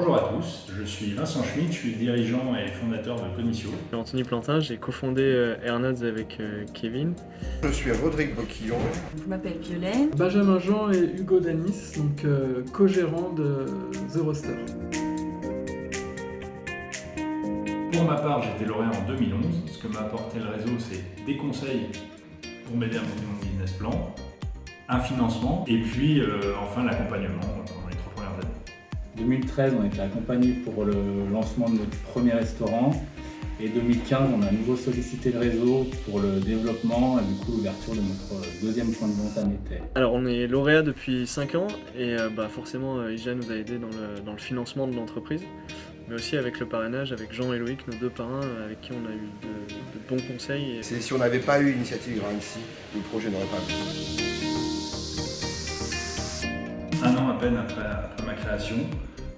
Bonjour à tous, je suis Vincent Schmitt, je suis dirigeant et fondateur de Cognitio. Anthony Plantin, j'ai cofondé Airnods avec Kevin. Je suis Rodrigue Boquillon. Je m'appelle Violaine. Benjamin Jean et Hugo Danis, donc co-gérants de The Roster. Pour ma part, j'étais lauréat en 2011. Ce que m'a apporté le réseau, c'est des conseils pour m'aider à monter mon business plan, un financement et puis enfin l'accompagnement pendant les 3 premières années. En 2013, on a été accompagné pour le lancement de notre premier restaurant. Et 2015, on a à nouveau sollicité le réseau pour le développement et du coup l'ouverture de notre deuxième point de vente à Nétais. Alors on est lauréat depuis 5 ans et forcément IGA nous a aidé dans le financement de l'entreprise, mais aussi avec le parrainage avec Jean et Loïc, nos deux parrains avec qui on a eu de bons conseils. Si on n'avait pas eu l'initiative Grancy, le projet n'aurait pas pu. Un an à peine après ma création,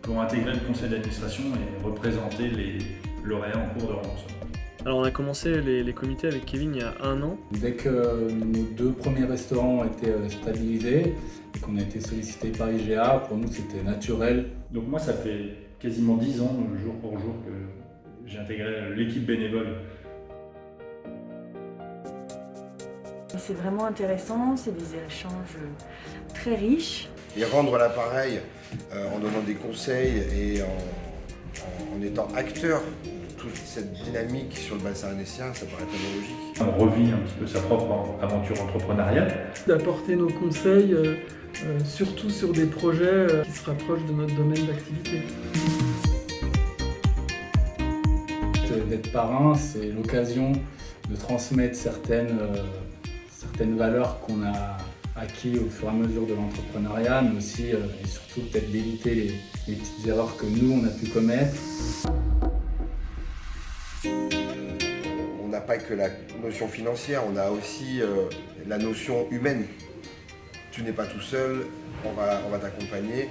pour intégrer le conseil d'administration et représenter les lauréats en cours de remboursement. Alors on a commencé les comités avec Kevin il y a 1 an. Dès que nos 2 premiers restaurants ont été stabilisés et qu'on a été sollicité par IGA, pour nous c'était naturel. Donc moi, ça fait quasiment 10 ans, jour pour jour, que j'ai intégré l'équipe bénévole. C'est vraiment intéressant, c'est des échanges très riches. Et rendre l'appareil en donnant des conseils et en étant acteur de toute cette dynamique sur le bassin annécien, ça paraît tellement logique. On revit un petit peu sa propre aventure entrepreneuriale. D'apporter nos conseils, surtout sur des projets qui se rapprochent de notre domaine d'activité. D'être parrain, c'est l'occasion de transmettre certaines valeurs qu'on a acquis au fur et à mesure de l'entrepreneuriat, mais aussi et surtout peut-être d'éviter les petites erreurs que nous on a pu commettre. On n'a pas que la notion financière, on a aussi la notion humaine. Tu n'es pas tout seul, on va t'accompagner.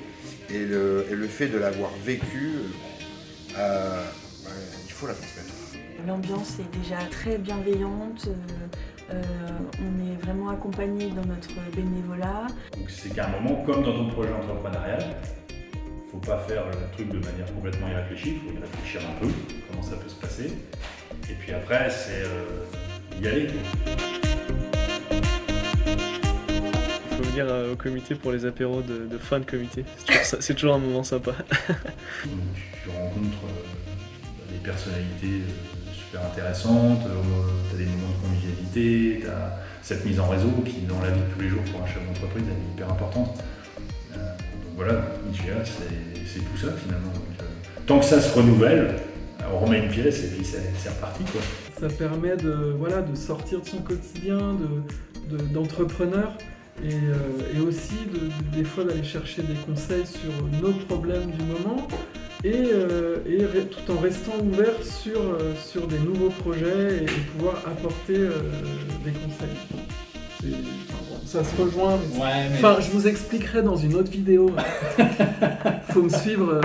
Et le fait de l'avoir vécu, il faut la transmettre. L'ambiance est déjà très bienveillante. On est vraiment accompagné dans notre bénévolat. Donc c'est qu'à un moment, comme dans ton projet entrepreneurial, il ne faut pas faire le truc de manière complètement irréfléchie, il faut y réfléchir un peu, comment ça peut se passer. Et puis après, c'est y aller. Il faut venir au comité pour les apéros de fin de comité, c'est toujours un moment sympa. Donc, tu rencontres des personnalités super intéressantes, tu as des moments de convivialité, tu as cette mise en réseau qui, dans la vie de tous les jours pour un chef d'entreprise, elle est hyper importante. Donc voilà, IGA, c'est tout ça finalement. Donc, tant que ça se renouvelle, on remet une pièce et puis c'est reparti, quoi. Ça permet de sortir de son quotidien d'entrepreneur et aussi des fois d'aller chercher des conseils sur nos problèmes du moment et tout en restant ouvert sur des nouveaux projets et pouvoir apporter des conseils. Ça se rejoint. Enfin, je vous expliquerai dans une autre vidéo. Faut me suivre.